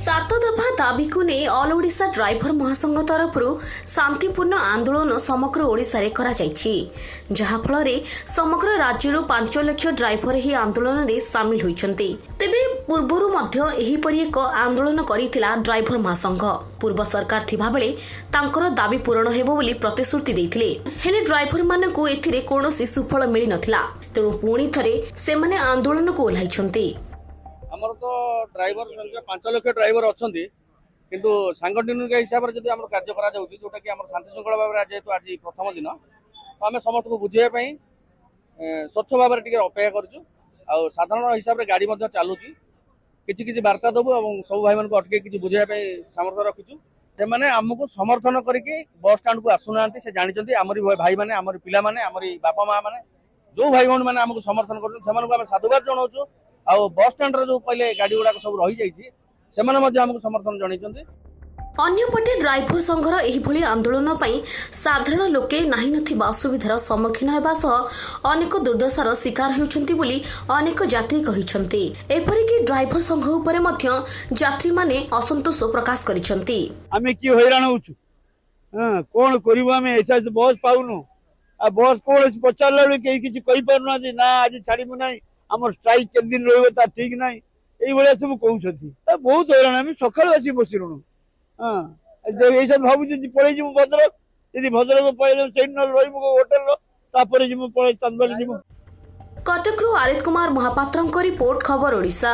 सात दफा दाबी को नहीं ऑल ओडिशा ड्राइवर महासंघ तरफ शांतिपूर्ण आंदोलन समग्र ओडिशा रे करा जायछि जहा फल समग्र राज्य 5 लाख ड्राइवर ही आंदोलन में सामिल होइछन्ति। तेबे पूर्वरु मध्य एही परि एक आंदोलन करिथिला ड्राइवर महासंघ। पूर्व सरकार थिबा बेले तांकर दाबी पूरण हेबो बोली प्रतिश्रुति दैथिले, हेले ड्राइवर मानकु एथिरे कोनोसी सुफल मिलि नथिला। तेणु पुणी थरे सेमाने आंदोलन को ओल्हाइछन्ति। आमर तो ड्राइवर संख्या 5 लाख ड्राइवर अच्छा किंतु सांगठनिक हिसाब से जब कार्य करा जोटा कि शांति श्रृंखला भाव जेहेतु आज प्रथम दिन तो आम समस्त को बुझाई स्वच्छ भाव में अपेक्षा करूँ। साधारण हिसाब से गाड़ी चलुची किसी वार्ता देवु और सब भाई मान अटके किसी बुझाई सामर्थ्य रखीचु। से आमको समर्थन करके बस स्टाण्ड को आसुना से जानते आमरी भाई मैंने आमरी पिला माने आमरी बापा माँ मैंने जो भाई भौणी मैंने आमको समर्थन कर साधुवाद जनाऊँ। आ बस स्टाण्ड जो पहले गाड़ी गुड़ाक सब रही जाइए से समर्थन जन। अन्यपटे ड्राइवर संघर एहिभଳି आंदोलन पई साधारण लोके नाही नथिबा असुविधार सम्मुखीन हेबा सह अनेक दुर्दशार शिकार हेउछन्ति बोली अनेक यात्री कहिछन्ति। एपरिकि ड्राइवर संघ उपरे मध्य यात्री माने असंतोष प्रकाश करिछन्ति। आमे की हैरान होछु कोन करिवो आमे एसा बस पाउनु आ बस कोन पचारला बेले केही किछि कहि परना जे ना आज छाड़ीमु नाही आम स्ट्राइक के दिन रहा ठीक ना ये सब कहते बहुत हैरान आम सका आसी बसलुणु। हाँ ये भावुँ पलि भद्रक यदि भद्रक पलि से होटेल जी पलि चांदबाली जी। कटकरू आरित कुमार महापात्र रिपोर्ट खबर ओडिशा।